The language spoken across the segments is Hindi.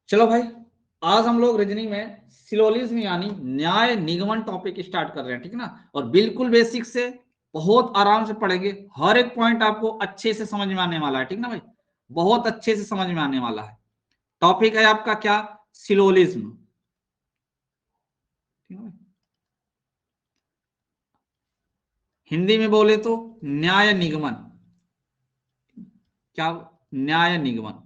चलो भाई, आज हम लोग रीजनिंग में सिलोजिज्म यानी न्याय निगमन टॉपिक स्टार्ट कर रहे हैं, ठीक है ना। और बिल्कुल बेसिक से बहुत आराम से पढ़ेंगे, हर एक पॉइंट आपको अच्छे से समझ में आने वाला है, ठीक ना भाई, बहुत अच्छे से समझ में आने वाला है। टॉपिक है आपका क्या, सिलोजिज्म, ठीक है भाई। हिंदी में बोले तो न्याय निगमन, क्या, न्याय निगमन।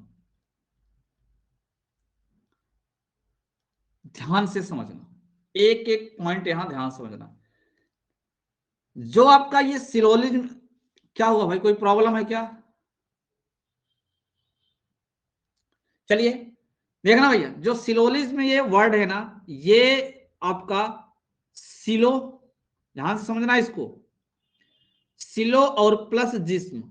ध्यान से समझना, एक एक पॉइंट यहां ध्यान से समझना। जो आपका ये सिलोजिज्म, क्या हुआ भाई, कोई प्रॉब्लम है क्या? चलिए देखना भैया, जो सिलोजिज्म में ये वर्ड है ना, ये आपका सिलो, ध्यान से समझना इसको, सिलो और प्लस जिस्म,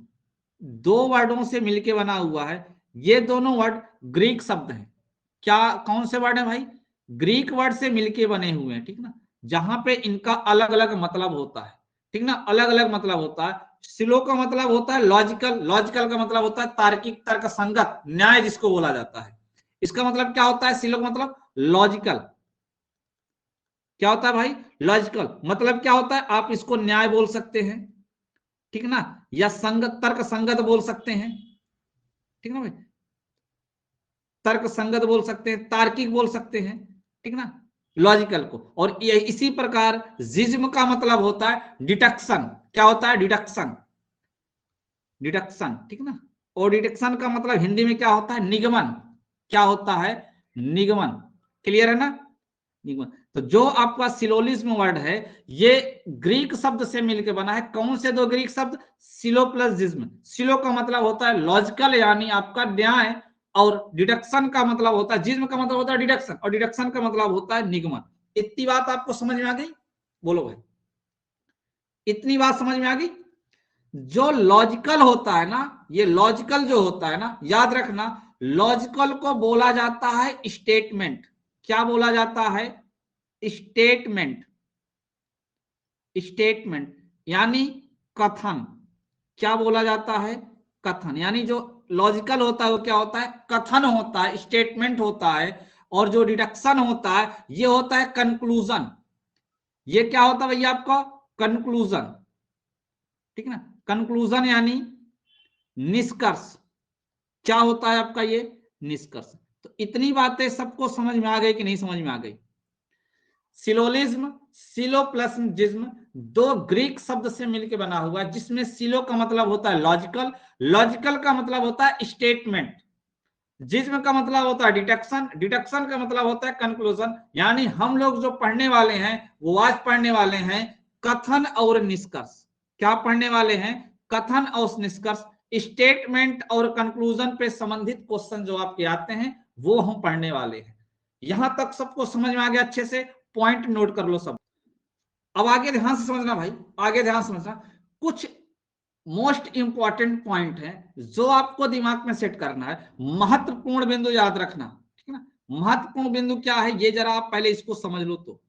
दो वर्डों से मिलके बना हुआ है। ये दोनों वर्ड ग्रीक शब्द हैं। क्या, कौन से वर्ड है भाई? ग्रीक वर्ड से मिलके बने हुए हैं, ठीक ना। जहां पे इनका अलग अलग मतलब होता है, ठीक ना, अलग अलग मतलब होता है। सिलो का मतलब होता है लॉजिकल, लॉजिकल का मतलब होता है तार्किक, तर्क संगत, न्याय जिसको बोला जाता है। इसका मतलब क्या होता है? सिलो का मतलब लॉजिकल, क्या होता है भाई? लॉजिकल मतलब क्या होता है? आप इसको न्याय बोल सकते हैं, ठीक ना, या संगत, तर्क संगत बोल सकते हैं, ठीक ना भाई, तर्क संगत बोल सकते हैं, तार्किक बोल सकते हैं, ठीक ना, लॉजिकल को। और ये इसी प्रकार जिज्म का मतलब होता है डिडक्शन, क्या होता है? डिडक्शन, डिडक्शन, ठीक ना। और डिडक्शन का मतलब हिंदी में क्या होता है? निगमन, क्या होता है? निगमन। क्लियर है ना, निगमन। तो जो आपका सिलोजिज्म वर्ड है, ये ग्रीक शब्द से मिलकर बना है। कौन से दो ग्रीक शब्द? सिलो प्लस जिज्म। सिलो का मतलब होता है लॉजिकल यानी आपका न्याय, और डिडक्शन का मतलब होता है, जिज्म का मतलब होता है डिडक्शन, और डिडक्शन का मतलब होता है निगमन। इतनी बात आपको समझ में आ गई? बोलो भाई, इतनी बात समझ में आ गई? जो लॉजिकल होता है ना, ये लॉजिकल जो होता है ना, याद रखना, लॉजिकल को बोला जाता है स्टेटमेंट। क्या बोला जाता है? स्टेटमेंट, स्टेटमेंट यानी कथन। क्या बोला जाता है? कथन। यानी जो लॉजिकल होता है वो क्या होता है? कथन होता है, स्टेटमेंट होता है। और जो डिडक्शन होता है ये होता है कंक्लूजन। ये क्या होता है भैया आपका? कंक्लूजन, ठीक ना। कंक्लूजन यानी निष्कर्ष। क्या होता है आपका ये? निष्कर्ष। तो इतनी बातें सबको समझ में आ गई कि नहीं समझ में आ गई? सिलोजिज्म, सिलो प्लस जिज्म, दो ग्रीक शब्द से मिलकर बना हुआ है, जिसमें सिलो का मतलब होता है लॉजिकल, लॉजिकल का मतलब होता है स्टेटमेंट, जिज्म का मतलब होता है डिडक्शन, डिडक्शन का मतलब होता है कंक्लूजन। यानी हम लोग जो पढ़ने वाले हैं वो आज पढ़ने वाले हैं कथन और निष्कर्ष। क्या पढ़ने वाले हैं? कथन और निष्कर्ष। स्टेटमेंट और कंक्लूजन पे संबंधित क्वेश्चन जो आपके आते हैं वो हम पढ़ने वाले हैं। यहां तक सबको समझ में आ गया अच्छे से? पॉइंट नोट कर लो सब। अब आगे ध्यान से समझना भाई, आगे ध्यान से समझना। कुछ मोस्ट इंपॉर्टेंट पॉइंट है जो आपको दिमाग में सेट करना है, महत्वपूर्ण बिंदु याद रखना, ठीक है ना। महत्वपूर्ण बिंदु क्या है ये जरा आप पहले इसको समझ लो। तो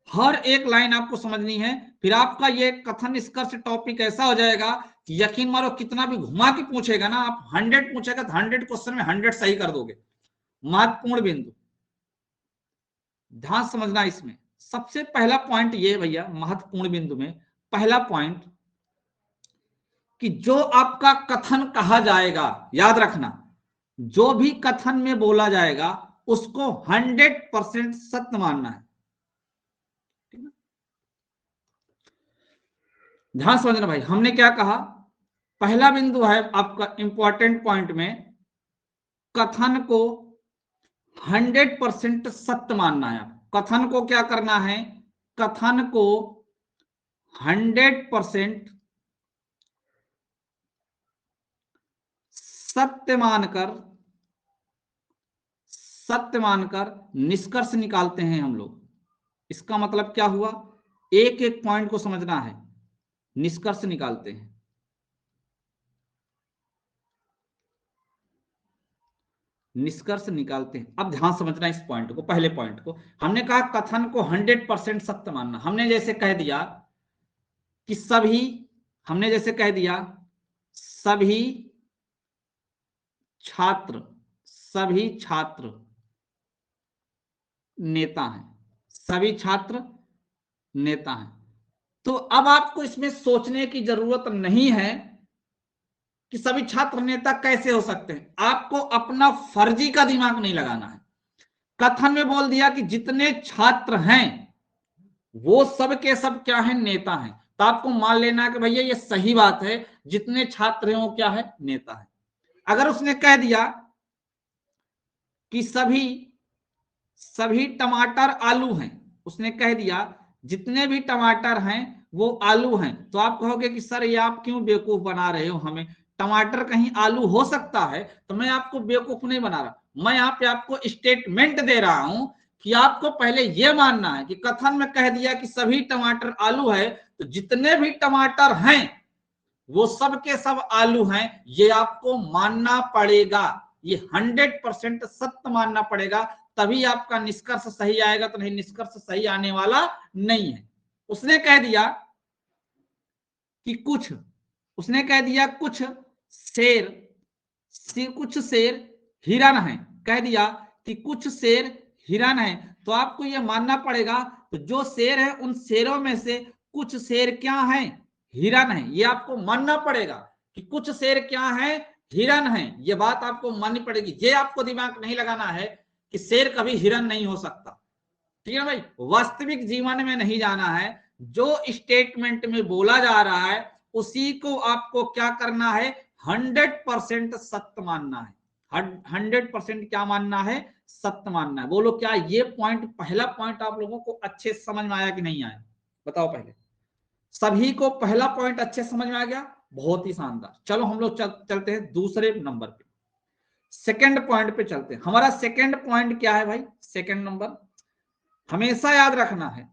हर एक लाइन आपको समझनी है, फिर आपका ये कथन निष्कर्ष टॉपिक ऐसा हो जाएगा कि यकीन मारो कितना भी घुमा के पूछेगा ना, आप 100 पूछेगा तो 100 क्वेश्चन में 100 सही कर दोगे। महत्वपूर्ण बिंदु ध्यान समझना। इसमें सबसे पहला पॉइंट ये भैया, महत्वपूर्ण बिंदु में पहला पॉइंट, कि जो आपका कथन कहा जाएगा, याद रखना, जो भी कथन में बोला जाएगा उसको 100% सत्य मानना है, ठीक है? ध्यान समझना भाई, हमने क्या कहा? पहला बिंदु है आपका इंपॉर्टेंट पॉइंट में, कथन को 100% सत्य मानना है। कथन को क्या करना है? कथन को 100% सत्य मानकर, सत्य मानकर निष्कर्ष निकालते हैं हम लोग। इसका मतलब क्या हुआ? एक एक पॉइंट को समझना है, निष्कर्ष निकालते हैं, निष्कर्ष निकालते हैं। अब ध्यान समझना इस पॉइंट को, पहले पॉइंट को। हमने कहा कथन को 100% सत्य मानना। हमने जैसे कह दिया कि सभी, हमने जैसे कह दिया सभी छात्र, सभी छात्र नेता हैं, सभी छात्र नेता हैं। तो अब आपको इसमें सोचने की जरूरत नहीं है कि सभी छात्र नेता कैसे हो सकते हैं, आपको अपना फर्जी का दिमाग नहीं लगाना है। कथन में बोल दिया कि जितने छात्र हैं वो सब के सब क्या है, नेता हैं, तो आपको मान लेना कि भैया ये सही बात है, जितने छात्र हैं वो क्या है, नेता है। अगर उसने कह दिया कि सभी टमाटर आलू हैं, उसने कह दिया जितने भी टमाटर हैं वो आलू हैं, तो आप कहोगे कि सर ये आप क्यों बेवकूफ बना रहे हो हमें, टमाटर कहीं आलू हो सकता है, तो मैं आपको बेवकूफ नहीं बना रहा, मैं यहाँ पे आपको स्टेटमेंट दे रहा हूं कि आपको पहले यह मानना है कि कथन में कह दिया कि सभी टमाटर आलू है, तो जितने भी टमाटर हैं वो सब के सब आलू हैं, ये आपको मानना पड़ेगा, ये 100% सत्य मानना पड़ेगा, तभी आपका निष्कर्ष सही आएगा, तो नहीं निष्कर्ष सही आने वाला नहीं है। उसने कह दिया कि उसने कह दिया कुछ शेर हिरन है, कह दिया कि कुछ शेर हिरन है, तो आपको यह मानना पड़ेगा तो जो शेर है उन शेरों में से कुछ शेर क्या है, हिरन है, ये आपको मानना पड़ेगा कि कुछ शेर क्या है, हिरन है, ये बात आपको माननी पड़ेगी। ये आपको दिमाग नहीं लगाना है कि शेर कभी हिरन नहीं हो सकता, ठीक है भाई, वास्तविक जीवन में नहीं जाना है, जो स्टेटमेंट में बोला जा रहा है उसी को आपको क्या करना है, 100% सत्य मानना है, 100% क्या मानना है, सत्य मानना है। बोलो क्या ये पॉइंट, पहला पॉइंट आप लोगों को अच्छे से समझ में आया कि नहीं आया, बताओ पहले। सभी को पहला पॉइंट अच्छे समझ में आ गया, बहुत ही शानदार। चलो हम लोग चलते हैं दूसरे नंबर पे, सेकंड पॉइंट पे चलते हैं। हमारा सेकंड पॉइंट क्या है भाई, सेकंड नंबर हमेशा याद रखना है,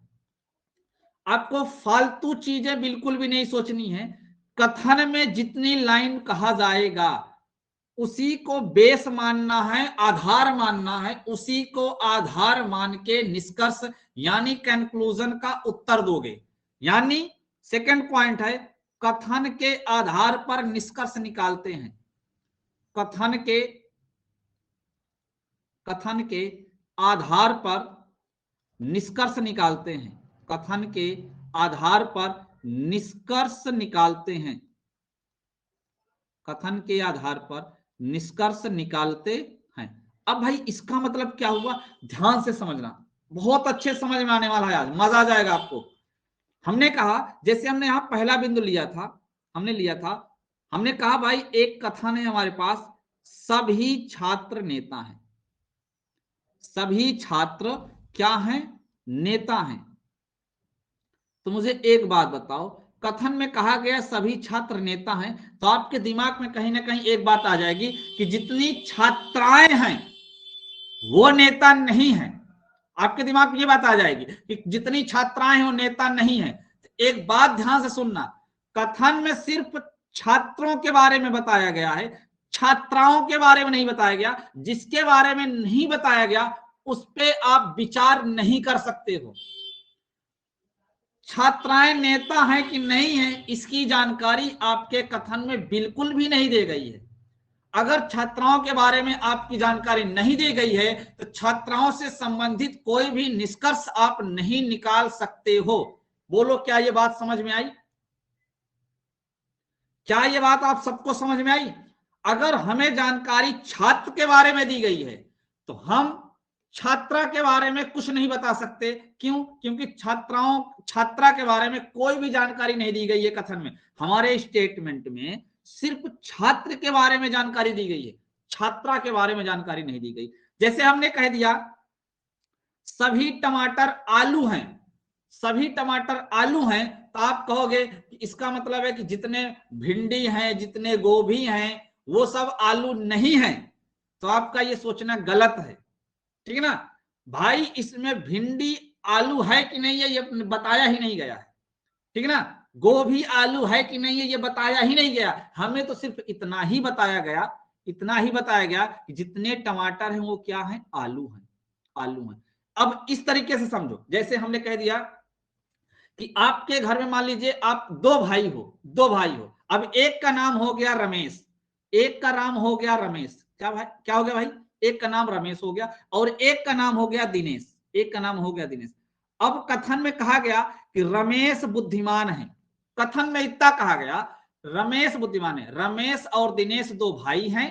आपको फालतू चीजें बिल्कुल भी नहीं सोचनी है। कथन में जितनी लाइन कहा जाएगा उसी को बेस मानना है, आधार मानना है, उसी को आधार मान के निष्कर्ष यानी कंक्लूजन का उत्तर दोगे। यानी सेकंड पॉइंट है, कथन के आधार पर निष्कर्ष निकालते हैं, कथन के आधार पर निष्कर्ष निकालते हैं, कथन के आधार पर निष्कर्ष निकालते हैं, कथन के आधार पर निष्कर्ष निकालते हैं। अब भाई इसका मतलब क्या हुआ, ध्यान से समझना, बहुत अच्छे समझ में आने वाला है, आज मजा आ जाएगा आपको। हमने कहा, जैसे हमने यहां पहला बिंदु लिया था, हमने कहा भाई एक कथन है हमारे पास, सभी छात्र नेता हैं, सभी छात्र क्या हैं, नेता हैं। तो मुझे एक बात बताओ, कथन में कहा गया सभी छात्र नेता हैं, तो आपके दिमाग में कहीं ना कहीं एक बात आ जाएगी कि जितनी छात्राएं हैं वो नेता नहीं है, आपके दिमाग में ये बात आ जाएगी कि जितनी छात्राएं हैं वो नेता नहीं है। तो एक बात ध्यान से सुनना, कथन में सिर्फ छात्रों के बारे में बताया गया है, छात्राओं के बारे में नहीं बताया गया। जिसके बारे में नहीं बताया गया उस पर आप विचार नहीं कर सकते हो। छात्राएं नेता हैं कि नहीं है इसकी जानकारी आपके कथन में बिल्कुल भी नहीं दी गई है। अगर छात्राओं के बारे में आपकी जानकारी नहीं दी गई है तो छात्राओं से संबंधित कोई भी निष्कर्ष आप नहीं निकाल सकते हो। बोलो क्या ये बात समझ में आई, क्या ये बात आप सबको समझ में आई। अगर हमें जानकारी छात्र के बारे में दी गई है तो हम छात्रा के बारे में कुछ नहीं बता सकते, क्यों, क्योंकि छात्रा के बारे में कोई भी जानकारी नहीं दी गई है कथन में। हमारे स्टेटमेंट में सिर्फ छात्र के बारे में जानकारी दी गई है, छात्रा के बारे में जानकारी नहीं दी गई। जैसे हमने कह दिया सभी टमाटर आलू हैं, सभी टमाटर आलू हैं, तो आप कहोगे कि इसका मतलब है कि जितने भिंडी हैं, जितने गोभी हैं वो सब आलू नहीं है, तो आपका ये सोचना गलत है, ठीक है ना भाई। इसमें भिंडी आलू है कि नहीं है ये बताया ही नहीं गया है, ठीक है ना। गोभी आलू है कि नहीं है ये बताया ही नहीं गया, हमें तो सिर्फ इतना ही बताया गया कि जितने टमाटर हैं वो क्या हैं, आलू हैं। अब इस तरीके से समझो, जैसे हमने कह दिया कि आपके घर में मान लीजिए आप दो भाई हो, अब एक का नाम हो गया रमेश, एक का नाम हो गया रमेश, क्या हो गया भाई, एक का नाम रमेश हो गया और एक का नाम हो गया दिनेश, एक का नाम हो गया दिनेश। अब कथन में कहा गया कि रमेश बुद्धिमान है, कथन में इतना कहा गया रमेश बुद्धिमान है। रमेश और दिनेश दो भाई हैं,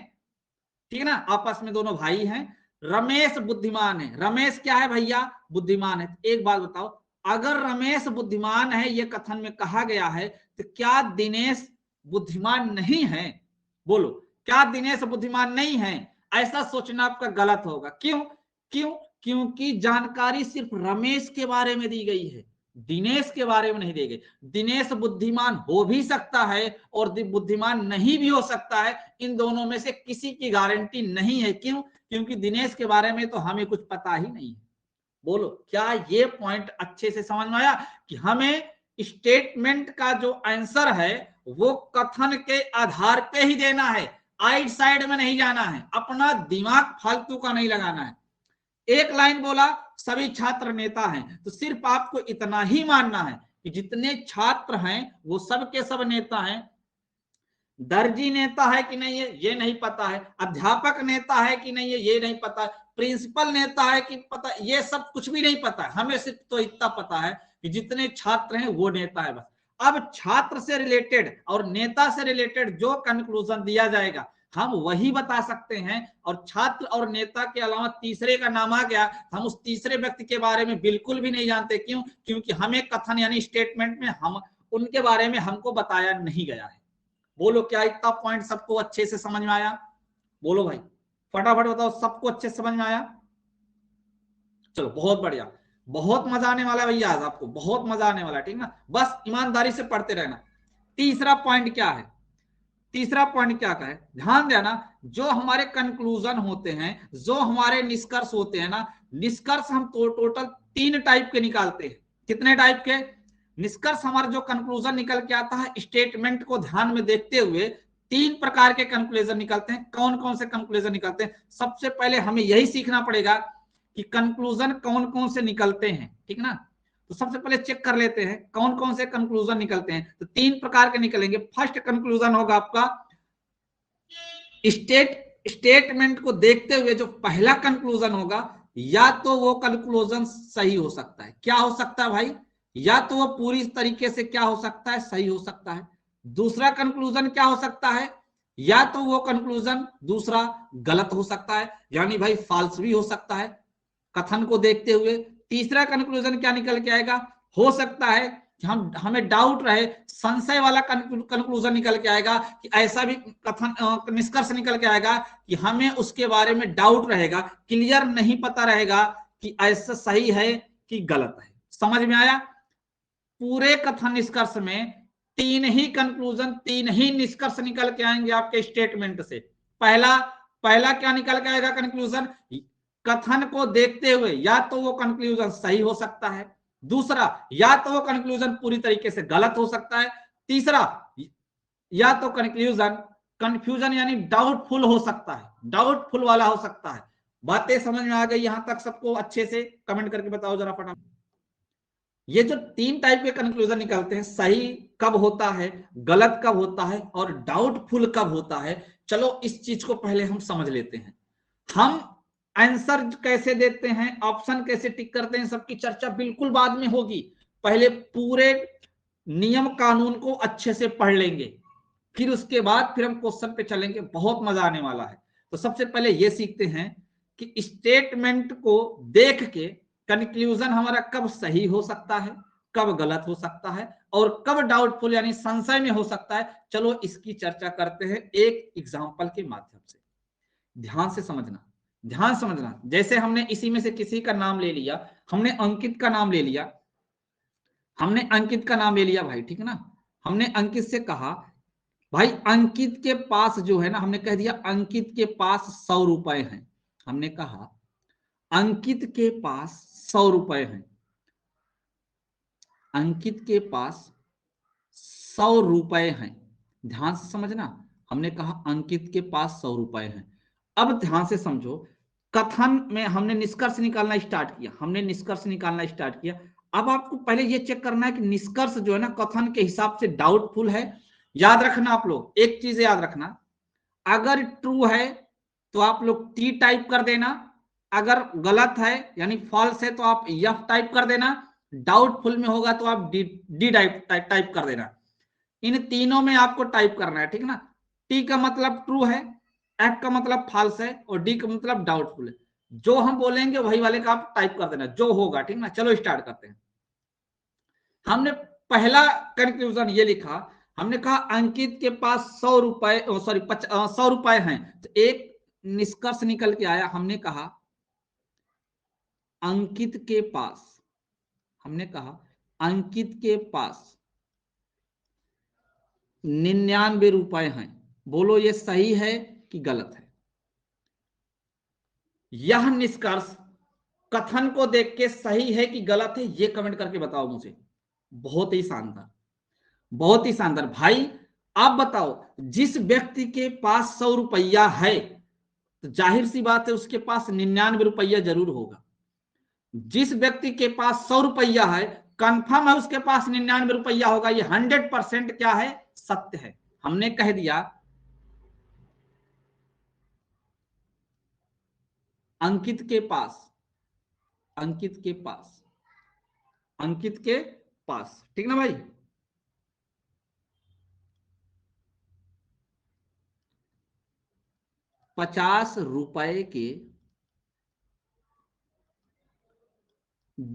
ठीक है ना, आपस में दोनों भाई हैं। रमेश बुद्धिमान है, रमेश क्या है भैया, बुद्धिमान है। एक बात बताओ, अगर रमेश बुद्धिमान है ये कथन में कहा गया है, तो क्या दिनेश बुद्धिमान नहीं है? बोलो, क्या दिनेश बुद्धिमान नहीं है? ऐसा सोचना आपका गलत होगा। क्यों? क्यों? क्योंकि जानकारी सिर्फ रमेश के बारे में दी गई है, दिनेश के बारे में नहीं दी गई। दिनेश बुद्धिमान हो भी सकता है और बुद्धिमान नहीं भी हो सकता है, इन दोनों में से किसी की गारंटी नहीं है। क्यों? क्योंकि दिनेश के बारे में तो हमें कुछ पता ही नहीं है। बोलो, क्या ये पॉइंट अच्छे से समझ में आया कि हमें स्टेटमेंट का जो आंसर है वो कथन के आधार पे ही देना है, आइड साइड में नहीं जाना है, अपना दिमाग फालतू का नहीं लगाना है। एक लाइन बोला सभी छात्र नेता हैं, तो सिर्फ आपको इतना ही मानना है कि जितने छात्र हैं वो सब के सब नेता हैं। दर्जी नेता है कि नहीं है ये नहीं पता है, अध्यापक नेता है कि नहीं है ये नहीं पता है, प्रिंसिपल नेता है कि पता, ये सब कुछ भी नहीं पता है। हमें सिर्फ तो इतना पता है कि जितने छात्र हैं वो नेता है बस। अब छात्र से रिलेटेड और नेता से रिलेटेड जो कंक्लूजन दिया जाएगा हम वही बता सकते हैं। और छात्र और नेता के अलावा तीसरे का नाम आ गया, हम उस तीसरे व्यक्ति के बारे में बिल्कुल भी नहीं जानते। क्यों? क्योंकि हमें कथन यानी स्टेटमेंट में हम उनके बारे में हमको बताया नहीं गया है। बोलो, क्या इतना पॉइंट सबको अच्छे से समझ में आया? बोलो भाई, फटाफट बताओ, सबको अच्छे से समझ में आया? चलो, बहुत बढ़िया, बहुत मजा आने वाला है भैया, आज आपको बहुत मजा आने वाला है, ठीक ना। बस ईमानदारी से पढ़ते रहना। तीसरा पॉइंट क्या है? तीसरा पॉइंट क्या का है, ध्यान देना। जो हमारे कंक्लूजन होते हैं, जो हमारे निष्कर्ष होते हैं ना, निष्कर्ष हम टोटल 3 टाइप के निकालते हैं। कितने टाइप के निष्कर्ष? हमारा जो कंक्लूजन निकल के आता है स्टेटमेंट को ध्यान में देखते हुए 3 प्रकार के कंक्लूजन निकलते हैं। कौन कौन से कंक्लूजन निकलते हैं? सबसे पहले हमें यही सीखना पड़ेगा कि कंक्लूजन कौन कौन से निकलते हैं, ठीक ना। तो सबसे पहले चेक कर लेते हैं कौन कौन से कंक्लूजन निकलते हैं। तो 3 प्रकार के निकलेंगे। फर्स्ट कंक्लूजन होगा आपका स्टेटमेंट को देखते हुए जो पहला कंक्लूजन होगा, या तो वो कंक्लूजन सही हो सकता है। क्या हो सकता है भाई? या तो वो पूरी तरीके से क्या हो सकता है, सही हो सकता है। दूसरा कंक्लूजन क्या हो सकता है? या तो वो कंक्लूजन दूसरा गलत हो सकता है, यानी भाई फॉल्स भी हो सकता है कथन को देखते हुए। तीसरा कंक्लूजन क्या निकल के आएगा? हो सकता है कि हमें डाउट रहे, संशय वाला कंक्लूजन निकल के आएगा कि ऐसा भी कथन निष्कर्ष निकल के आएगा कि हमें उसके बारे में डाउट रहेगा, क्लियर नहीं पता रहेगा कि ऐसा सही है कि गलत है। समझ में आया? पूरे कथन निष्कर्ष में 3 ही कंक्लूजन, 3 ही निष्कर्ष निकल के आएंगे आपके स्टेटमेंट से। पहला क्या निकल के आएगा कंक्लूजन? कथन को देखते हुए या तो वो कंक्लूजन सही हो सकता है, दूसरा या तो वो कंक्लूजन पूरी तरीके से गलत हो सकता है, तीसरा या तो कंफ्यूजन यानी डाउटफुल हो सकता है, डाउटफुल वाला हो सकता है। बातें समझ में आ गई यहां तक सबको? अच्छे से कमेंट करके बताओ जरा फटाफट। ये जो 3 टाइप के कंक्लूजन निकलते हैं, सही कब होता है, गलत कब होता है और डाउटफुल कब होता है, चलो इस चीज को पहले हम समझ लेते हैं। हम आंसर कैसे देते हैं, ऑप्शन कैसे टिक करते हैं, सबकी चर्चा बिल्कुल बाद में होगी। पहले पूरे नियम कानून को अच्छे से पढ़ लेंगे, फिर उसके बाद फिर हम क्वेश्चन पे चलेंगे, बहुत मजा आने वाला है। तो सबसे पहले ये सीखते हैं कि स्टेटमेंट को देख के कंक्लूजन हमारा कब सही हो सकता है, कब गलत हो सकता है और कब डाउटफुल यानी संशय में हो सकता है। चलो इसकी चर्चा करते हैं एक एग्जांपल के माध्यम से। ध्यान से समझना, ध्यान समझना। जैसे हमने इसी में से किसी का नाम ले लिया, हमने अंकित का नाम ले लिया, हमने अंकित का नाम ले लिया भाई, ठीक है ना। हमने अंकित से कहा भाई अंकित के पास जो है ना, हमने कह दिया अंकित के पास 100 रुपए हैं। हमने कहा अंकित के पास 100 रुपए हैं, अंकित के पास 100 रुपए हैं। ध्यान से समझना, हमने कहा अंकित के पास 100 रुपए हैं। अब ध्यान से समझो, कथन में हमने निष्कर्ष निकालना स्टार्ट किया, हमने निष्कर्ष निकालना स्टार्ट किया। अब आपको पहले ये चेक करना है कि निष्कर्ष जो है ना कथन के हिसाब से डाउटफुल है। याद रखना आप लोग, एक चीज याद रखना, अगर ट्रू है तो आप लोग टी टाइप कर देना, अगर गलत है यानी फॉल्स है तो आप यफ टाइप कर देना, डाउटफुल में होगा तो आप डी टाइप कर देना। इन तीनों में आपको टाइप करना है, ठीक ना। टी का मतलब ट्रू है, एफ का मतलब फॉल्स है और डी का मतलब डाउटफुल है। जो हम बोलेंगे वही वाले का आप टाइप कर देना, जो होगा, ठीक ना। चलो स्टार्ट करते हैं। हमने पहला कंक्लूजन ये लिखा, हमने कहा अंकित के पास 100 रुपए, सॉरी 100 रुपए हैं। तो एक निष्कर्ष निकल के आया, हमने कहा अंकित के पास, हमने कहा अंकित के पास 99 रुपए हैं। बोलो ये सही है कि गलत है? यह निष्कर्ष कथन को देख के सही है कि गलत है, ये कमेंट करके बताओ मुझे। बहुत ही शानदार, बहुत ही शानदार भाई। आप बताओ, जिस व्यक्ति के पास 100 रुपया है तो जाहिर सी बात है उसके पास 99 रुपया जरूर होगा। जिस व्यक्ति के पास 100 रुपया है, कंफर्म है उसके पास 99 रुपया होगा। ये 100% क्या है? सत्य है। हमने कह दिया अंकित के पास, अंकित के पास, अंकित के पास, ठीक ना भाई। ₹50 के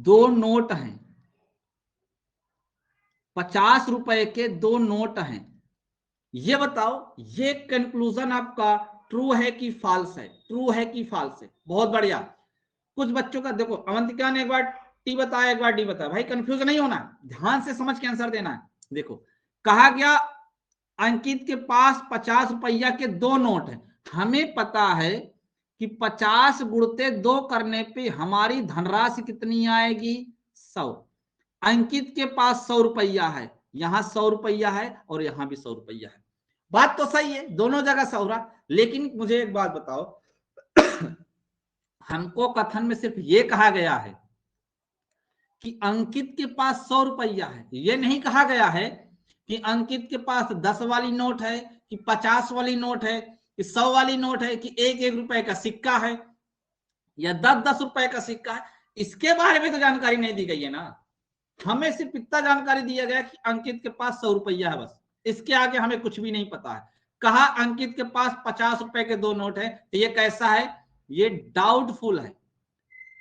2 नोट हैं, ₹50 के 2 नोट हैं। ये बताओ ये कंक्लूजन आपका ट्रू है कि फॉल्स है? ट्रू है कि फॉल्स है? बहुत बढ़िया। कुछ बच्चों का देखो, अवंतिका ने एक बार टी बताया, एक बार डी बताया। भाई कंफ्यूज नहीं होना, ध्यान से समझ के आंसर देना है। देखो कहा गया अंकित के पास 50 रुपया के 2 नोट है। हमें पता है कि 50 गुणते 2 करने पे हमारी धनराशि कितनी आएगी? 100। अंकित के पास 100 रुपया है, यहां 100 रुपया है और यहां भी 100 रुपया है। बात तो सही है, दोनों जगह 100 रहा। लेकिन मुझे एक बात बताओ, हमको कथन में सिर्फ ये कहा गया है कि अंकित के पास 100 रुपया है। ये नहीं कहा गया है कि अंकित के पास 10 वाली नोट है, कि 50 वाली नोट है, कि 100 वाली नोट है, कि 1-1 रुपए का सिक्का है या 10-10 रुपए का सिक्का है। इसके बारे में तो जानकारी नहीं दी गई है ना। हमें सिर्फ इतना जानकारी दिया गया कि अंकित के पास 100 रुपया है, बस। इसके आगे हमें कुछ भी नहीं पता है। कहा अंकित के पास 50 रुपए के 2 नोट है, तो ये कैसा है? ये डाउटफुल है।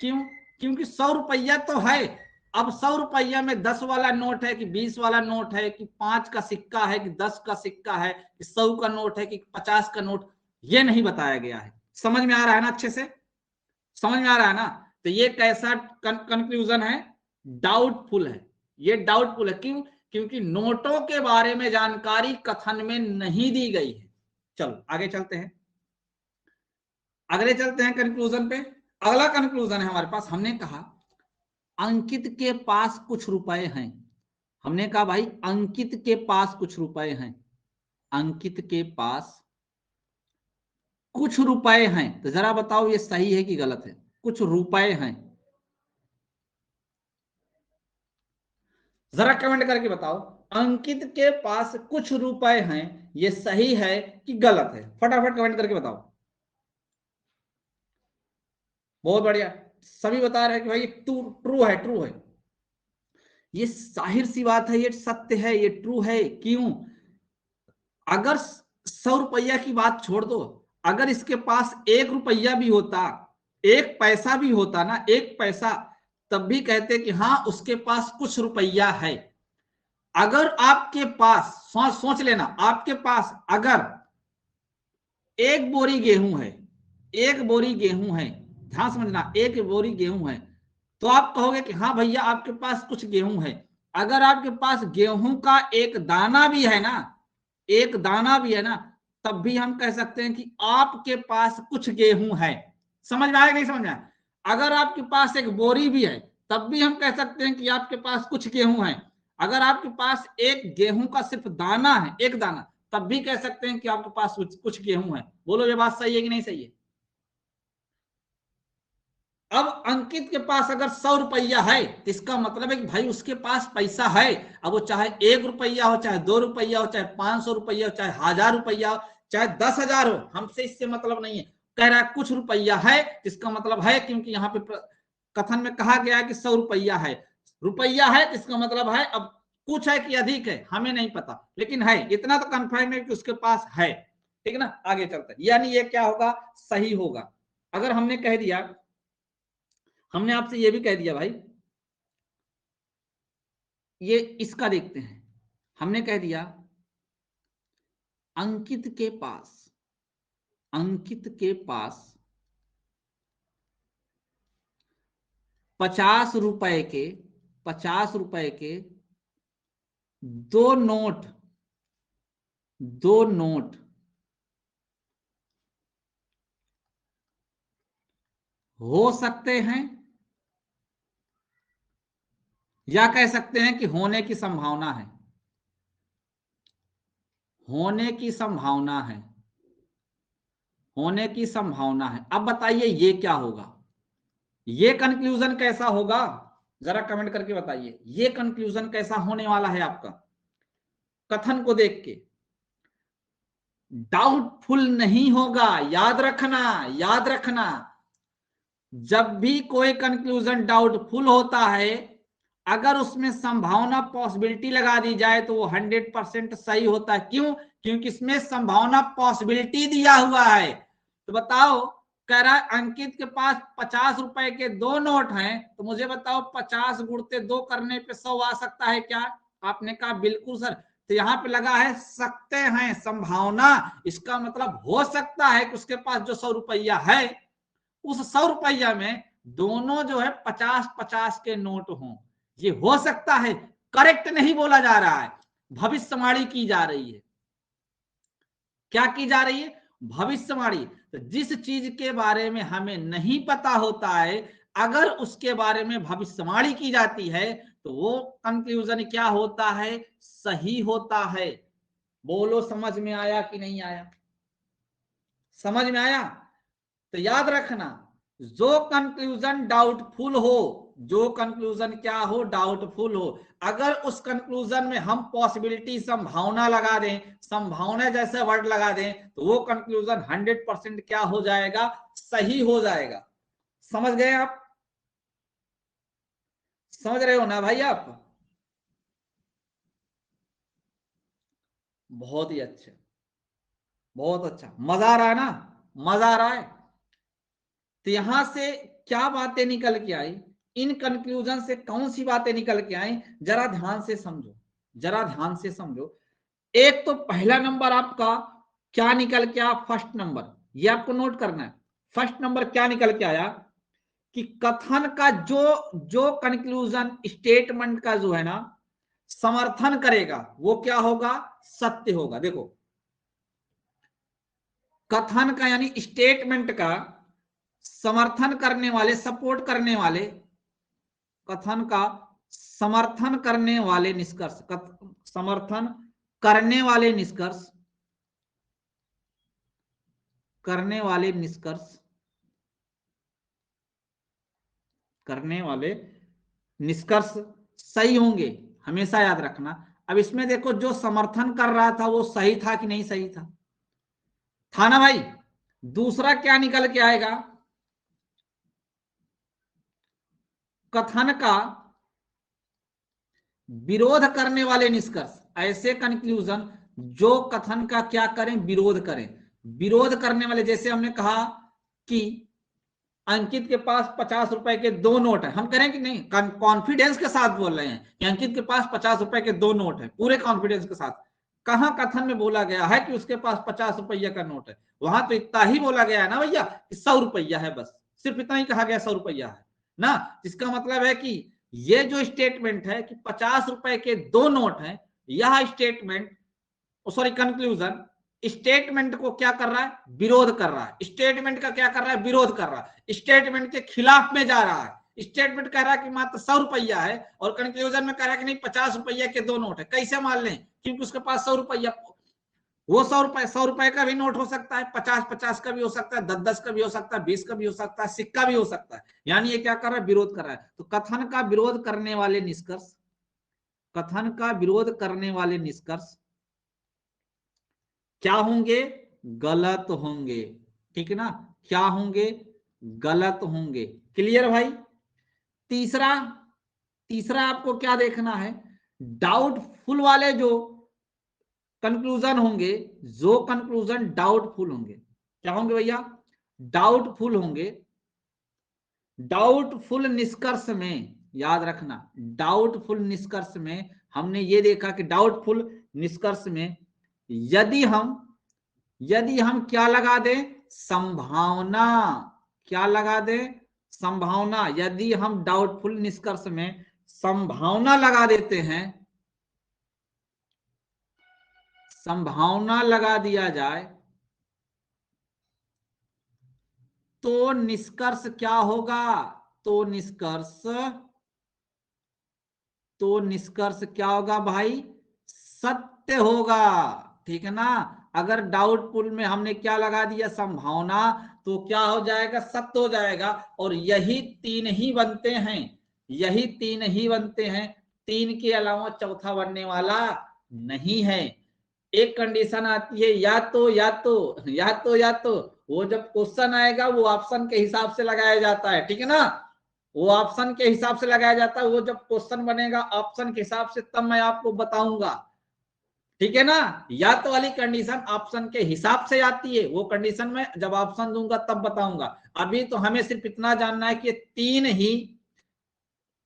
क्यों? क्योंकि 100 रुपया तो है। अब 100 रुपया में 10 वाला नोट है कि 20 वाला नोट है, कि 5 का सिक्का है, कि 10 का सिक्का है, कि 100 का नोट है, कि 50 का नोट, ये नहीं बताया गया है। समझ में आ रहा है ना? अच्छे से समझ में आ रहा है ना? तो ये कैसा कंक्लूजन है? डाउटफुल है। ये डाउटफुल है। क्यों? क्योंकि नोटों के बारे में जानकारी कथन में नहीं दी गई है। चलो आगे चलते हैं, अगले चलते हैं कंक्लूजन पे। अगला कंक्लूजन है हमारे पास, हमने कहा अंकित के पास कुछ रुपए हैं। हमने कहा भाई अंकित के पास कुछ रुपए हैं, अंकित के पास कुछ रुपए हैं। तो जरा बताओ ये सही है कि गलत है? कुछ रुपए हैं, जरा कमेंट करके बताओ। अंकित के पास कुछ रुपए हैं, ये सही है कि गलत है? फटाफट कमेंट करके बताओ। बहुत बढ़िया, सभी बता रहे हैं कि भाई ट्रू है, ट्रू है। ये जाहिर सी बात है, ये सत्य है, ये ट्रू है। क्यों? अगर 100 रुपया की बात छोड़ दो, अगर इसके पास 1 रुपया भी होता, 1 पैसा भी होता ना, 1 पैसा, तब भी कहते कि हाँ उसके पास कुछ रुपया है। अगर आपके पास सोच लेना, आपके पास अगर 1 बोरी गेहूं है, 1 बोरी गेहूं है, ध्यान समझना, 1 बोरी गेहूं है, तो आप कहोगे कि हाँ भैया आपके पास कुछ गेहूं है। अगर आपके पास गेहूं का एक दाना भी है ना, एक दाना भी है ना, तब भी हम कह सकते हैं कि आपके पास कुछ गेहूं है। समझ में आया नहीं समझ में आया? अगर आपके पास एक बोरी भी है, तब भी हम कह सकते हैं कि आपके पास कुछ गेहूं है। अगर आपके पास एक गेहूं का सिर्फ दाना है, एक दाना, तब भी कह सकते हैं कि आपके पास कुछ गेहूं है। बोलो ये बात सही है कि नहीं सही है? अब अंकित के पास अगर 100 रुपया है, तो इसका मतलब है कि भाई उसके पास पैसा है। अब वो चाहे 1 रुपया हो, चाहे 2 रुपया हो, चाहे 500 रुपया हो, चाहे 1000 रुपया हो, चाहे 10,000 हो, हमसे इससे मतलब नहीं है। कह रहा है कुछ रुपया है, इसका मतलब है, क्योंकि यहाँ पे कथन में कहा गया है कि 100 रुपया है, इसका मतलब है। अब कुछ है कि अधिक है हमें नहीं पता, लेकिन है, इतना तो कंफर्म है कि उसके पास है, ठीक है ना। आगे चलते हैं, यानी ये क्या होगा, सही होगा। अगर हमने कह दिया, हमने आपसे ये भी कह दिया भाई, ये इसका देखते हैं, हमने कह दिया अंकित के पास 50 रुपए के 50 रुपए के दो नोट हो सकते हैं, या कह सकते हैं कि होने की संभावना है, होने की संभावना है। अब बताइए ये क्या होगा, ये कंक्लूजन कैसा होगा, जरा कमेंट करके बताइए, ये कंक्लूजन कैसा होने वाला है आपका कथन को देख के। डाउटफुल नहीं होगा, याद रखना, जब भी कोई कंक्लूजन डाउटफुल होता है, अगर उसमें संभावना पॉसिबिलिटी लगा दी जाए तो वो 100% सही होता है। क्यों? क्योंकि इसमें संभावना पॉसिबिलिटी दिया हुआ है। तो बताओ, कह रहा है अंकित के पास 50 रुपए के दो नोट हैं, तो मुझे बताओ 50 गुणते 2 करने पे 100 आ सकता है क्या? आपने कहा बिल्कुल सर। तो यहाँ पे लगा है सकते हैं, संभावना, इसका मतलब हो सकता है कि उसके पास जो 100 रुपया है, उस 100 रुपया में दोनों जो है 50-50 के नोट हों। ये हो सकता है, करेक्ट नहीं बोला जा रहा है, भविष्यवाणी की जा रही है। क्या की जा रही है? भविष्यवाणी। तो जिस चीज के बारे में हमें नहीं पता होता है, अगर उसके बारे में भविष्यवाणी की जाती है तो वो कंक्लूजन क्या होता है? सही होता है। बोलो समझ में आया कि नहीं आया? समझ में आया? तो याद रखना, जो कंक्लूजन डाउटफुल हो, जो कंक्लूजन क्या हो? डाउटफुल हो, अगर उस कंक्लूजन में हम पॉसिबिलिटी, संभावना लगा दें, संभावना जैसे वर्ड लगा दें, तो वो कंक्लूजन 100% क्या हो जाएगा? सही हो जाएगा। समझ गए आप? समझ रहे हो ना भाई आप? बहुत ही अच्छा, बहुत अच्छा, मजा आ रहा है ना? मजा आ रहा है? तो यहां से क्या बातें निकल के आई, इन कंक्लूजन से कौन सी बातें निकल के आई, जरा ध्यान से समझो, जरा ध्यान से समझो। एक तो पहला नंबर आपका क्या निकल के आया? फर्स्ट नंबर, ये आपको नोट करना है। फर्स्ट नंबर क्या निकल के आया कि कथन का जो कंक्लूजन स्टेटमेंट का जो है ना समर्थन करेगा, वो क्या होगा? सत्य होगा। देखो, कथन का यानी स्टेटमेंट का समर्थन करने वाले, सपोर्ट करने वाले, कथन का समर्थन करने वाले निष्कर्ष, समर्थन करने वाले निष्कर्ष, करने वाले निष्कर्ष, करने वाले निष्कर्ष सही होंगे, हमेशा याद रखना। अब इसमें देखो, जो समर्थन कर रहा था वो सही था कि नहीं सही था ना भाई? दूसरा क्या निकल के आएगा? कथन का विरोध करने वाले निष्कर्ष, ऐसे कंक्लूजन जो कथन का क्या करें? विरोध करें। विरोध करने वाले, जैसे हमने कहा कि अंकित के पास 50 रुपए के दो नोट है, हम करें कि नहीं, कॉन्फिडेंस के साथ बोल रहे हैं कि अंकित के पास 50 रुपए के दो नोट है, पूरे कॉन्फिडेंस के साथ। कहां कथन में बोला गया है कि उसके पास 50 रुपया का नोट है? वहां तो इतना ही बोला गया है ना भैया कि 100 रुपया है, बस सिर्फ इतना ही कहा गया, 100 रुपया है ना। इसका मतलब है कि ये जो स्टेटमेंट है कि 50 रुपए के दो नोट है, यह स्टेटमेंट, सॉरी कंक्लूजन, स्टेटमेंट को क्या कर रहा है? विरोध कर रहा है। स्टेटमेंट का क्या कर रहा है? विरोध कर रहा है, स्टेटमेंट के खिलाफ में जा रहा है। स्टेटमेंट कह रहा है कि मात्र 100 रुपया है, और कंक्लूजन में कह रहा है कि नहीं 50 रुपया के दो नोट है। कैसे मान लें? क्योंकि उसके पास 100 रुपया, वो 100 रुपए का भी नोट हो सकता है, 50-50 का भी हो सकता है, 10-10 का भी हो सकता है, 20 का भी हो सकता है, सिक्का भी हो सकता है। यानी ये क्या कर रहा है? विरोध कर रहा है। तो कथन का विरोध करने वाले निष्कर्ष, कथन का विरोध करने वाले निष्कर्ष क्या होंगे? गलत होंगे, ठीक है ना? क्या होंगे, गलत होंगे। क्लियर भाई। तीसरा आपको क्या देखना है, डाउटफुल वाले जो कंक्लूजन होंगे, जो कंक्लूजन डाउटफुल होंगे, क्या होंगे भैया, डाउटफुल होंगे। डाउटफुल निष्कर्ष में याद रखना, डाउटफुल निष्कर्ष में हमने ये देखा कि डाउटफुल निष्कर्ष में यदि हम क्या लगा दें, संभावना, क्या लगा दें, संभावना। यदि हम डाउटफुल निष्कर्ष में संभावना लगा देते हैं, संभावना लगा दिया जाए, तो निष्कर्ष क्या होगा, तो निष्कर्ष क्या होगा भाई, सत्य होगा। ठीक है ना। अगर डाउटफुल में हमने क्या लगा दिया, संभावना, तो क्या हो जाएगा, सत्य हो जाएगा। और यही तीन ही बनते हैं, यही तीन ही बनते हैं, तीन के अलावा चौथा बनने वाला नहीं है। एक कंडीशन आती है, या तो वो जब क्वेश्चन आएगा वो ऑप्शन के हिसाब से लगाया जाता है, ठीक है ना, वो ऑप्शन के हिसाब से लगाया जाता है। वो जब क्वेश्चन बनेगा ऑप्शन के हिसाब से तब मैं आपको बताऊंगा, ठीक है ना। या तो वाली कंडीशन ऑप्शन के हिसाब से आती है, वो कंडीशन में जब ऑप्शन दूंगा तब बताऊंगा। अभी तो हमें सिर्फ इतना जानना है कि तीन ही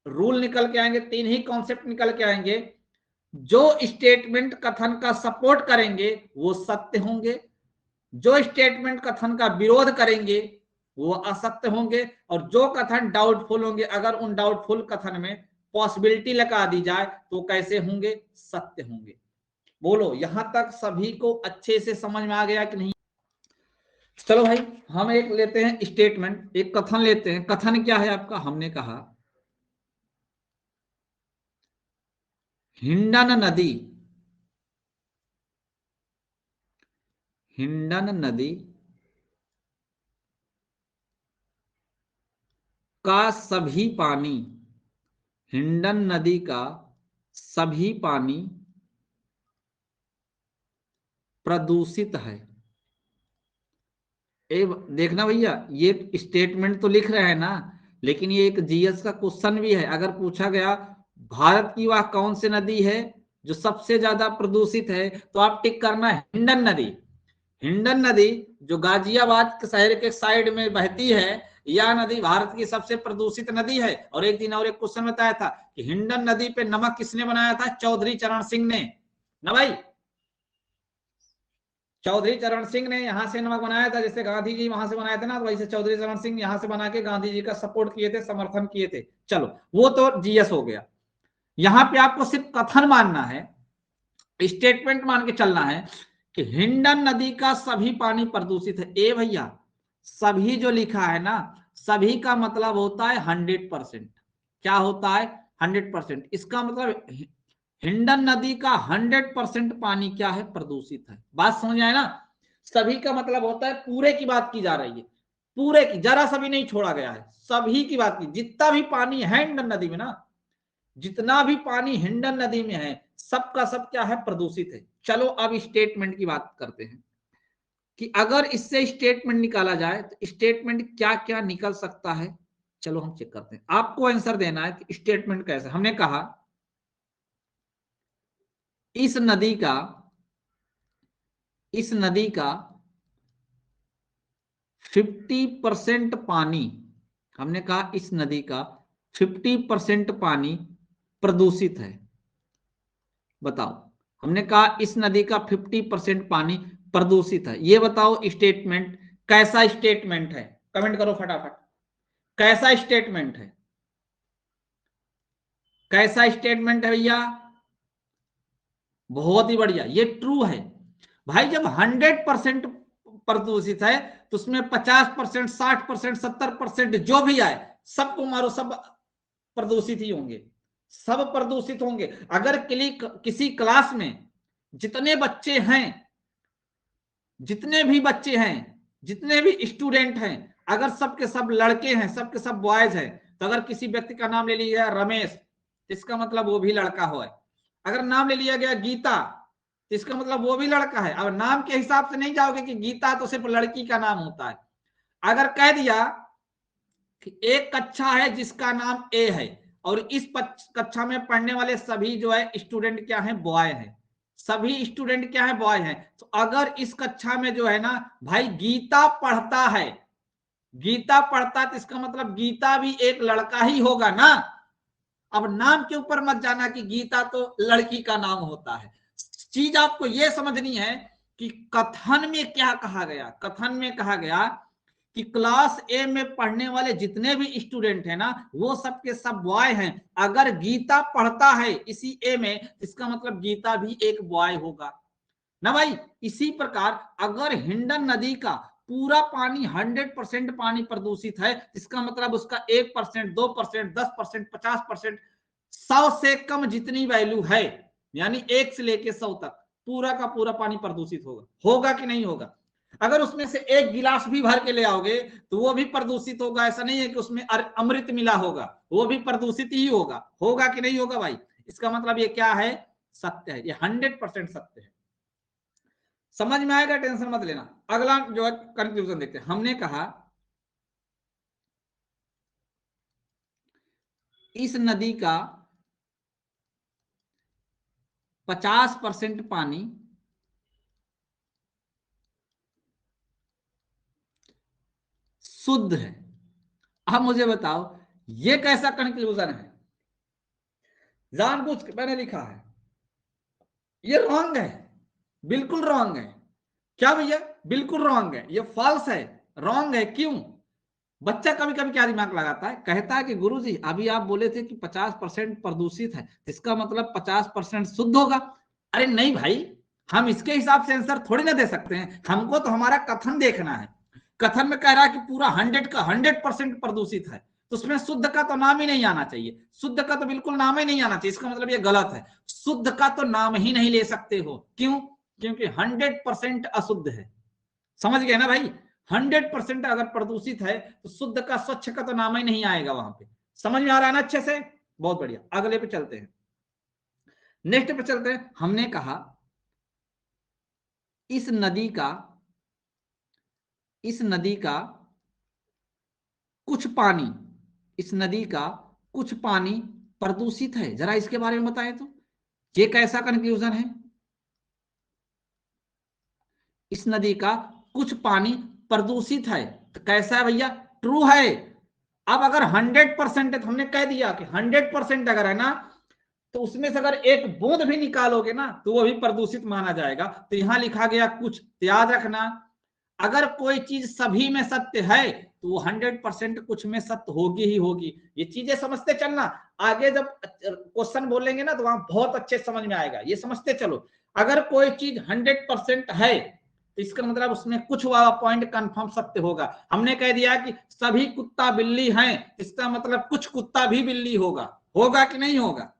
रूल निकल के आएंगे, तीन ही कॉन्सेप्ट निकल के आएंगे। जो स्टेटमेंट कथन का सपोर्ट करेंगे वो सत्य होंगे, जो स्टेटमेंट कथन का विरोध करेंगे वो असत्य होंगे, और जो कथन डाउटफुल होंगे, अगर उन डाउटफुल कथन में पॉसिबिलिटी लगा दी जाए तो कैसे होंगे, सत्य होंगे। बोलो यहां तक सभी को अच्छे से समझ में आ गया कि नहीं। चलो भाई हम एक लेते हैं स्टेटमेंट, एक कथन लेते हैं। कथन क्या है आपका, हमने कहा हिंडन नदी का सभी पानी, हिंडन नदी का सभी पानी प्रदूषित है। देखना भैया, ये स्टेटमेंट तो लिख रहे हैं ना, लेकिन ये एक जीएस का क्वेश्चन भी है। अगर पूछा गया भारत की वह कौन सी नदी है जो सबसे ज्यादा प्रदूषित है, तो आप टिक करना है हिंडन नदी। हिंडन नदी जो गाजियाबाद के शहर के साइड में बहती है, यह नदी भारत की सबसे प्रदूषित नदी है। और एक दिन और एक क्वेश्चन बताया था कि हिंडन नदी पे नमक किसने बनाया था, चौधरी चरण सिंह ने ना भाई। चौधरी चरण सिंह ने यहां से नमक बनाया था, जैसे गांधी जी वहां से बनाए थे ना, तो वैसे चौधरी चरण सिंह यहां से बना के गांधी जी का सपोर्ट किए थे, समर्थन किए थे। चलो वो तो जीएस हो गया। यहां पे आपको सिर्फ कथन मानना है, स्टेटमेंट मान के चलना है कि हिंडन नदी का सभी पानी प्रदूषित है। ए भैया, सभी जो लिखा है ना, सभी का मतलब होता है 100%। क्या होता है, 100%। इसका मतलब हिंडन नदी का 100% पानी क्या है, प्रदूषित है। बात समझ आए ना। सभी का मतलब होता है पूरे की बात की जा रही है, पूरे की, जरा सा भी नहीं छोड़ा गया है, सभी की बात की। जितना भी पानी है हिंडन नदी में ना, जितना भी पानी हिंडन नदी में है, सबका सब क्या है, प्रदूषित है। चलो अब स्टेटमेंट की बात करते हैं कि अगर इससे स्टेटमेंट निकाला जाए तो स्टेटमेंट क्या क्या निकल सकता है। चलो हम चेक करते हैं, आपको आंसर देना है कि स्टेटमेंट कैसे। हमने कहा इस नदी का 50% पानी, हमने कहा इस नदी का 50% पानी प्रदूषित है। बताओ, हमने कहा इस नदी का 50% पानी प्रदूषित है। ये बताओ स्टेटमेंट कैसा स्टेटमेंट है, कमेंट करो फटाफट। कैसा स्टेटमेंट है, कैसा स्टेटमेंट है भैया, बहुत ही बढ़िया, ये ट्रू है भाई। जब 100% प्रदूषित है तो उसमें 50%, 60%, 70% जो भी आए सबको मारो, सब प्रदूषित ही होंगे, सब प्रदूषित होंगे। अगर किसी क्लास में जितने बच्चे हैं, जितने भी बच्चे हैं, जितने भी स्टूडेंट हैं, अगर सबके सब लड़के हैं, सबके सब बॉयज हैं, तो अगर किसी व्यक्ति का नाम ले लिया रमेश, इसका मतलब वो भी लड़का हो। अगर नाम ले लिया गया गीता, तो इसका मतलब वो भी लड़का है। अब नाम के हिसाब से नहीं जाओगे कि गीता तो सिर्फ लड़की का नाम होता है। अगर कह दिया कि एक कक्षा है जिसका नाम ए है और इस कक्षा में पढ़ने वाले सभी जो है स्टूडेंट क्या है, बॉय है, सभी स्टूडेंट क्या है, बॉय है। तो अगर इस कक्षा में जो है ना भाई गीता पढ़ता है, गीता पढ़ता है, तो इसका मतलब गीता भी एक लड़का ही होगा ना। अब नाम के ऊपर मत जाना कि गीता तो लड़की का नाम होता है। चीज आपको यह समझनी है कि कथन में क्या कहा गया। कथन में कहा गया कि क्लास ए में पढ़ने वाले जितने भी स्टूडेंट हैं ना वो सब के सब बॉय हैं। अगर गीता पढ़ता है इसी ए में, इसका मतलब गीता भी एक बॉय होगा ना भाई। इसी प्रकार अगर हिंडन नदी का पूरा पानी 100% पानी प्रदूषित है, इसका मतलब उसका 1%, 2%, 10%, 50%, 100 से कम जितनी वैल्यू है, यानी 1 से लेके 100 तक पूरा का पूरा पानी प्रदूषित होगा। होगा कि नहीं होगा? अगर उसमें से एक गिलास भी भर के ले आओगे तो वो भी प्रदूषित होगा। ऐसा नहीं है कि उसमें अमृत मिला होगा, वो भी प्रदूषित ही होगा। होगा कि नहीं होगा भाई? इसका मतलब ये क्या है? सत्य है, ये 100% सत्य है। समझ में आएगा, टेंशन मत लेना। अगला जो है कंक्लूजन देखते हैं। हमने कहा इस नदी का 50% पानी शुद्ध है। अब मुझे बताओ ये कैसा कंक्लूजन है? जानबूझ के मैंने लिखा है, ये रॉन्ग है, बिल्कुल रॉन्ग है। क्या भैया? बिल्कुल रॉन्ग है, ये फॉल्स है, रॉन्ग है। क्यों? बच्चा कभी कभी क्या दिमाग लगाता है, कहता है कि गुरुजी अभी आप बोले थे कि 50% प्रदूषित है, इसका मतलब 50% शुद्ध होगा। अरे नहीं भाई, हम इसके हिसाब से आंसर थोड़ी ना दे सकते हैं। हमको तो हमारा कथन देखना है। कथन में कह रहा है कि पूरा 100% प्रदूषित है, तो उसमें शुद्ध का तो नाम ही नहीं आना चाहिए। शुद्ध का तो बिल्कुल नाम ही नहीं आना चाहिए। इसका मतलब ये गलत है, शुद्ध का तो नाम ही नहीं ले सकते हो। क्यों? क्योंकि 100% अशुद्ध है। समझ गए ना भाई? 100% अगर प्रदूषित है तो शुद्ध का, स्वच्छ का तो नाम ही नहीं आएगा वहां पे। समझ में आ रहा है ना अच्छे से? बहुत बढ़िया। अगले पे चलते हैं, नेक्स्ट पे चलते हैं। हमने कहा इस नदी का, इस नदी का कुछ पानी, इस नदी का कुछ पानी प्रदूषित है। जरा इसके बारे में बताएं तो ये कैसा कंक्लूजन है? इस नदी का कुछ पानी प्रदूषित है, तो कैसा है भैया? ट्रू है। अब अगर 100% है तो हमने कह दिया कि 100% अगर है ना, तो उसमें से अगर एक बूंद भी निकालोगे ना तो वो भी प्रदूषित माना जाएगा। तो यहां लिखा गया कुछ। याद रखना, अगर कोई चीज सभी में सत्य है तो वो 100% कुछ में सत्य होगी ही होगी। ये चीजें समझते चलना, आगे जब क्वेश्चन बोलेंगे ना तो वहां बहुत अच्छे समझ में आएगा। ये समझते चलो, अगर कोई चीज 100% है तो इसका मतलब उसमें कुछ वाला पॉइंट कंफर्म सत्य होगा। हमने कह दिया कि सभी कुत्ता बिल्ली हैं, इसका मतलब कुछ कुत्ता भी बिल्ली होगा। होगा कि नहीं होगा?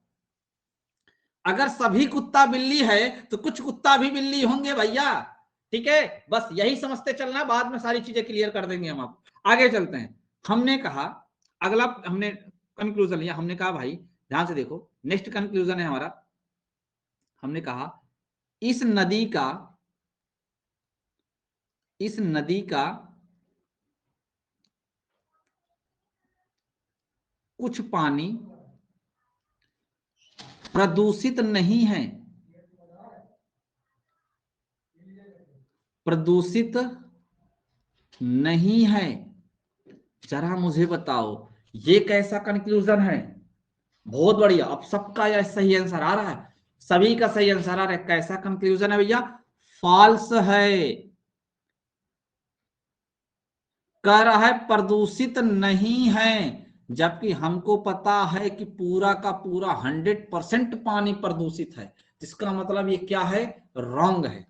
अगर सभी कुत्ता बिल्ली है तो कुछ कुत्ता भी बिल्ली होंगे भैया। ठीक है, बस यही समझते चलना, बाद में सारी चीजें क्लियर कर देंगे हम आपको। आगे चलते हैं। हमने कहा अगला, हमने कंक्लूजन लिया। हमने कहा भाई ध्यान से देखो, नेक्स्ट कंक्लूजन है हमारा। हमने कहा इस नदी का, इस नदी का कुछ पानी प्रदूषित नहीं है, प्रदूषित नहीं है। जरा मुझे बताओ ये कैसा कंक्लूजन है? बहुत बढ़िया। अब सबका यह सही आंसर आ रहा है, सभी का सही आंसर आ रहा है। कैसा कंक्लूजन है भैया? फॉल्स है। कह रहा है प्रदूषित नहीं है, जबकि हमको पता है कि पूरा का पूरा 100% पानी प्रदूषित है। इसका मतलब ये क्या है? रॉन्ग है।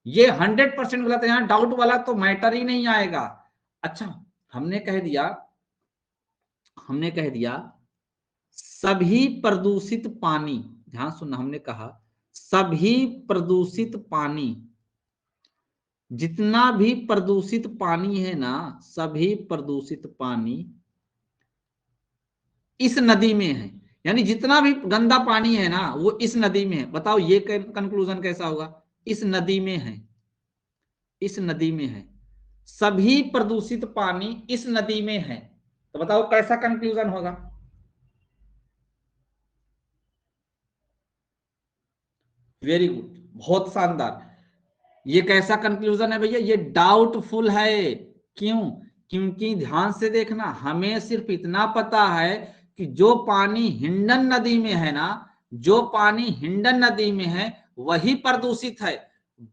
ये 100% गलत है। यहां डाउट वाला तो मैटर ही नहीं आएगा। अच्छा, हमने कह दिया, हमने कह दिया सभी प्रदूषित पानी, ध्यान सुनना, हमने कहा सभी प्रदूषित पानी, जितना भी प्रदूषित पानी है ना, सभी प्रदूषित पानी इस नदी में है। यानी जितना भी गंदा पानी है ना वो इस नदी में है। बताओ ये कंक्लूजन कैसा होगा? इस नदी में है, इस नदी में है। सभी प्रदूषित पानी इस नदी में है, तो बताओ कैसा कंक्लूजन होगा? वेरी गुड, बहुत शानदार। ये कैसा कंक्लूजन है भैया? ये डाउटफुल है। क्यों? क्योंकि ध्यान से देखना, हमें सिर्फ इतना पता है कि जो पानी हिंडन नदी में है ना, जो पानी हिंडन नदी में है वही प्रदूषित है।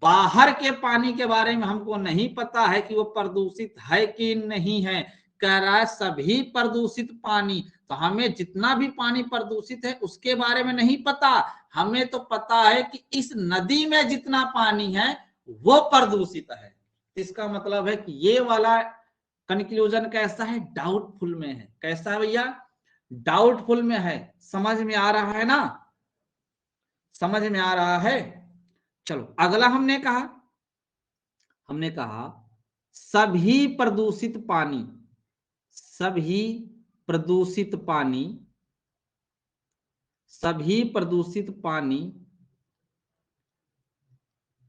बाहर के पानी के बारे में हमको नहीं पता है कि वो प्रदूषित है कि नहीं है। कह रहा है सभी प्रदूषित पानी, तो हमें जितना भी पानी प्रदूषित है उसके बारे में नहीं पता। हमें तो पता है कि इस नदी में जितना पानी है वो प्रदूषित है। इसका मतलब है कि ये वाला कंक्लूजन कैसा है? डाउटफुल में है। कैसा है भैया? डाउटफुल में है। समझ में आ रहा है ना? समझ में आ रहा है? चलो अगला हमने कहा सभी प्रदूषित पानी, सभी प्रदूषित पानी, सभी प्रदूषित पानी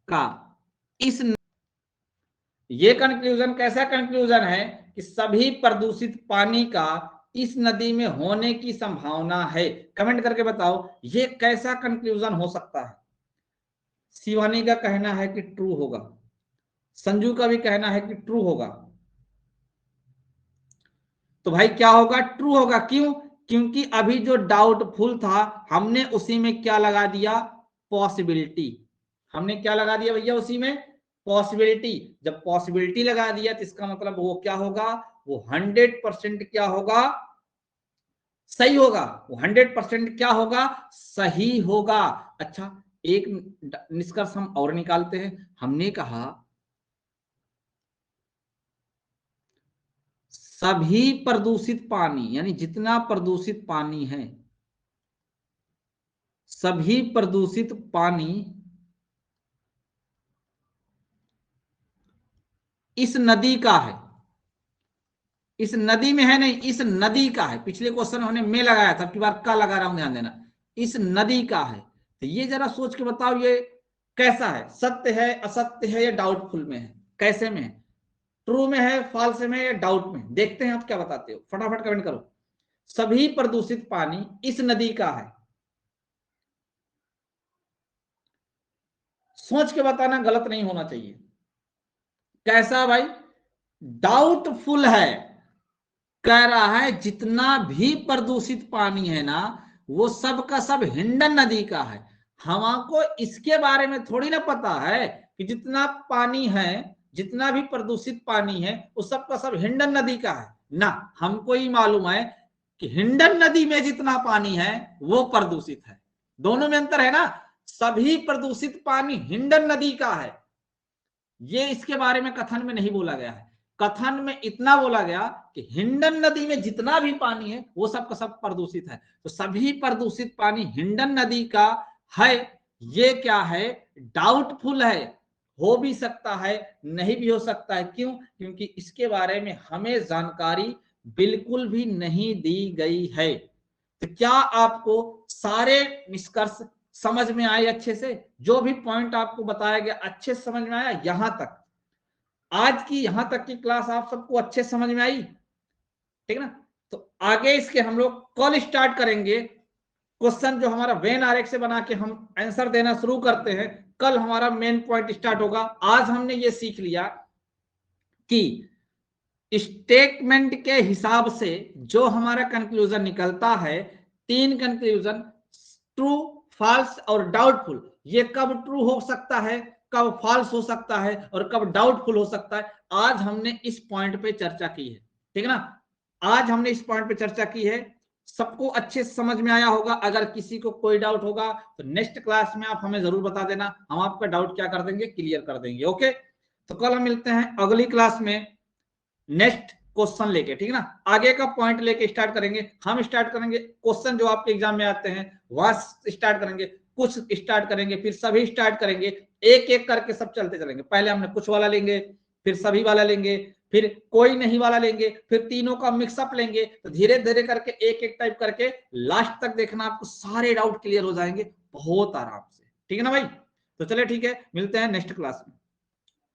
का इस, ये कंक्लूजन कैसा कंक्लूजन है कि सभी प्रदूषित पानी का इस नदी में होने की संभावना है। कमेंट करके बताओ ये कैसा कंक्लूजन हो सकता है? शिवानी का कहना है कि ट्रू होगा, संजू का भी कहना है कि ट्रू होगा। तो भाई क्या होगा? ट्रू होगा। क्यों? क्योंकि अभी जो डाउटफुल था हमने उसी में क्या लगा दिया? पॉसिबिलिटी। हमने क्या लगा दिया भैया उसी में? पॉसिबिलिटी। जब पॉसिबिलिटी लगा दिया तो इसका मतलब वो क्या होगा? वो 100% क्या होगा? सही होगा। वो 100% क्या होगा? सही होगा। अच्छा, एक निष्कर्ष हम और निकालते हैं। हमने कहा सभी प्रदूषित पानी, यानी जितना प्रदूषित पानी है, सभी प्रदूषित पानी इस नदी का है। इस नदी में है नहीं, इस नदी का है। पिछले क्वेश्चन हमने में लगाया था, अब बार का लगा रहा हूं, ध्यान देना। इस नदी का है। तो ये जरा सोच के बताओ ये कैसा है? सत्य है, असत्य है, या डाउटफुल में है? कैसे में है? ट्रू में है, फॉल्स में है, या डाउट में? देखते हैं आप क्या बताते हो, फटाफट कमेंट करो। सभी प्रदूषित पानी इस नदी का है। सोच के बताना, गलत नहीं होना चाहिए। कैसा भाई? डाउटफुल है। कह रहा है जितना भी प्रदूषित पानी है ना वो सब का सब हिंडन नदी का है। हमको इसके बारे में थोड़ी ना पता है कि जितना पानी है, जितना भी प्रदूषित पानी है वो सब का सब हिंडन नदी का है ना। हमको ही मालूम है कि हिंडन नदी में जितना पानी है वो प्रदूषित है। दोनों में अंतर है ना। सभी प्रदूषित पानी हिंडन नदी का है, ये इसके बारे में कथन में नहीं बोला गया है। कथन में इतना बोला गया कि हिंडन नदी में जितना भी पानी है वो सब का सब प्रदूषित है। तो सभी प्रदूषित पानी हिंडन नदी का है। ये क्या है? डाउटफुल है। हो भी सकता है, नहीं भी हो सकता है। क्यों? क्योंकि इसके बारे में हमें जानकारी बिल्कुल भी नहीं दी गई है। तो क्या आपको सारे निष्कर्ष समझ में आए अच्छे से? जो भी पॉइंट आपको बताया गया अच्छे से समझ में आया? यहां तक, आज की यहां तक की क्लास आप सबको अच्छे से समझ में आई? ठीक ना? तो आगे इसके हम लोग कल स्टार्ट करेंगे। क्वेश्चन जो हमारा वेन आरेख से बना के हम आंसर देना शुरू करते हैं, कल हमारा मेन पॉइंट स्टार्ट होगा। आज हमने ये सीख लिया कि स्टेटमेंट के हिसाब से जो हमारा कंक्लूजन निकलता है, 3 कंक्लूजन, ट्रू, फॉल्स और डाउटफुल, ये कब ट्रू हो सकता है, कब फॉल्स हो सकता है और कब डाउटफुल हो सकता है, आज हमने इस पॉइंट पे चर्चा की है। ठीक है ना? आज हमने इस पॉइंट पे चर्चा की है। सबको अच्छे से समझ में आया होगा। अगर किसी को कोई डाउट होगा तो नेक्स्ट क्लास में आप हमें जरूर बता देना, हम आपका डाउट क्या कर देंगे? क्लियर कर देंगे। ओके, तो कल हम मिलते हैं अगली क्लास में नेक्स्ट क्वेश्चन लेके। ठीक है ना? आगे का पॉइंट लेके स्टार्ट करेंगे। हम स्टार्ट करेंगे क्वेश्चन जो आपके एग्जाम में आते हैं वह स्टार्ट करेंगे, कुछ स्टार्ट करेंगे, फिर सभी स्टार्ट करेंगे। एक एक करके सब चलते चलेंगे। पहले हमने कुछ वाला लेंगे, फिर सभी वाला लेंगे, फिर कोई नहीं वाला लेंगे, फिर तीनों का मिक्सअप लेंगे। तो धीरे धीरे करके एक एक टाइप करके लास्ट तक देखना, आपको सारे डाउट क्लियर हो जाएंगे बहुत आराम से। ठीक है ना भाई? तो चले, ठीक है, मिलते हैं नेक्स्ट क्लास में।